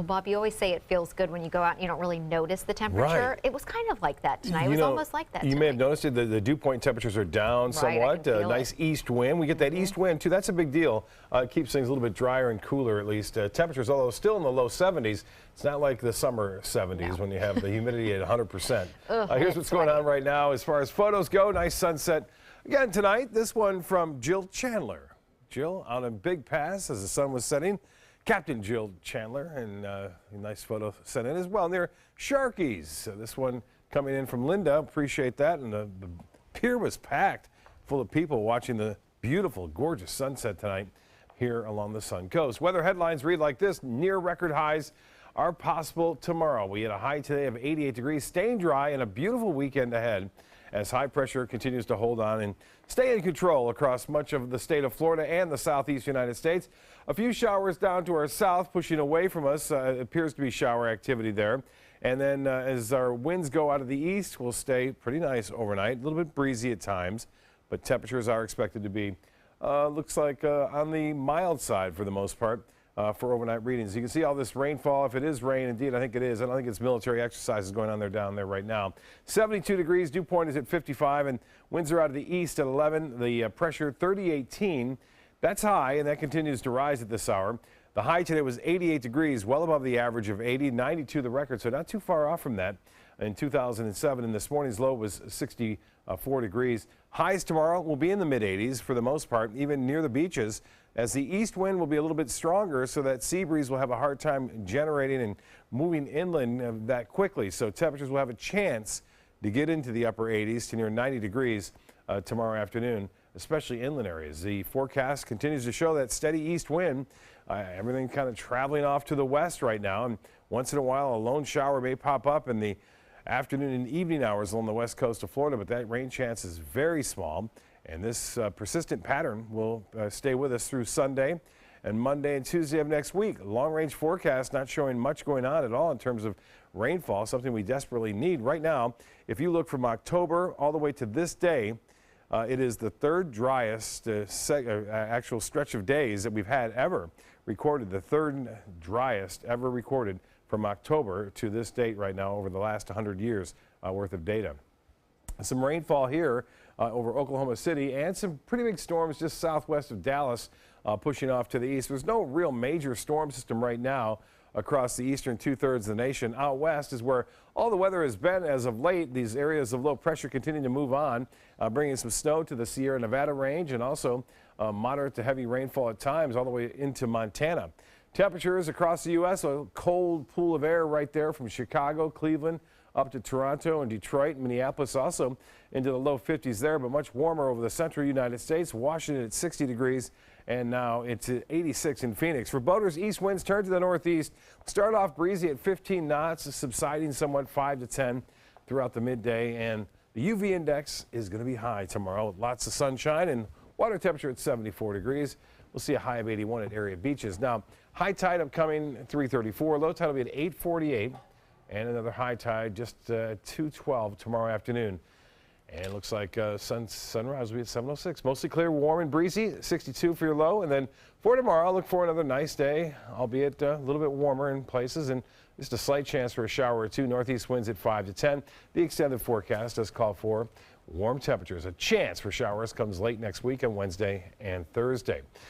Well, Bob, you always say it feels good when you go out and you don't really notice the temperature. Right. It was kind of like that tonight. It was almost like that You tonight. may have noticed it, the dew point temperatures are down somewhat. Nice east wind. We get that east wind, too. That's a big deal. It keeps things a little bit drier and cooler, at least. Temperatures, although still in the low 70s, it's not like the summer 70s when you have the humidity at 100%. Here's what's going on right now as far as photos go. Nice sunset again tonight. This one from Jill Chandler. Jill on a big pass as the sun was setting. Captain Jill Chandler, and a nice photo sent in as well near Sharkies. So this one coming in from Linda. Appreciate that. And the pier was packed full of people watching the beautiful, gorgeous sunset tonight here along the Sun Coast. Weather headlines read like this: near record highs are possible tomorrow. We had a high today of 88 degrees, staying dry, and a beautiful weekend ahead as high pressure continues to hold on and stay in control across much of the state of Florida and the southeast United States. A few showers down to our south, pushing away from us. It appears to be shower activity there. And then as our winds go out of the east, we'll stay pretty nice overnight. A little bit breezy at times, but temperatures are expected to be, looks like on the mild side for the most part. For overnight readings. You can see all this rainfall. If it is rain, indeed, I think it is. I don't think it's military exercises going on there down there right now. 72 degrees. Dew point is at 55, and winds are out of the east at 11. The pressure 3018. That's high, and that continues to rise at this hour. The high today was 88 degrees, well above the average of 80. 92 the record, so not too far off from that in 2007. And this morning's low was 64 degrees. Highs tomorrow will be in the mid-80s for the most part, even near the beaches, as the east wind will be a little bit stronger, so that sea breeze will have a hard time generating and moving inland that quickly. So temperatures will have a chance to get into the upper 80s to near 90 degrees tomorrow afternoon, especially inland areas. The forecast continues to show that steady east wind. Everything kind of traveling off to the west right now, and once in a while a lone shower may pop up in the afternoon and evening hours along the west coast of Florida, but that rain chance is very small. And this persistent pattern will stay with us through Sunday and Monday and Tuesday of next week. Long-range forecast not showing much going on at all in terms of rainfall, something we desperately need right now. If you look from October all the way to this day, it is the third driest actual stretch of days that we've had ever recorded, the third driest ever recorded from October to this date right now over the last 100 years worth of data. Some rainfall here over Oklahoma City and some pretty big storms just southwest of Dallas pushing off to the east. There's no real major storm system right now across the eastern two-thirds of the nation. Out west is where all the weather has been as of late. These areas of low pressure continue to move on, bringing some snow to the Sierra Nevada range and also moderate to heavy rainfall at times all the way into Montana. Temperatures across the U.S., a cold pool of air right there from Chicago, Cleveland, up to Toronto and Detroit, Minneapolis also into the low 50s there, but much warmer over the central United States. Washington at 60 degrees, and now it's at 86 in Phoenix. For boaters, east winds turn to the northeast. Start off breezy at 15 knots, subsiding somewhat 5 to 10 throughout the midday, and the UV index is going to be high tomorrow. Lots of sunshine and water temperature at 74 degrees. We'll see a high of 81 at area beaches. Now, high tide upcoming at 3:34. Low tide will be at 8:48. And another high tide just 2:12 tomorrow afternoon. And it looks like sunrise will be at 7:06. Mostly clear, warm and breezy, 62 for your low. And then for tomorrow, I'll look for another nice day, albeit a little bit warmer in places and just a slight chance for a shower or two. Northeast winds at 5 to 10. The extended forecast does call for warm temperatures. A chance for showers comes late next week on Wednesday and Thursday.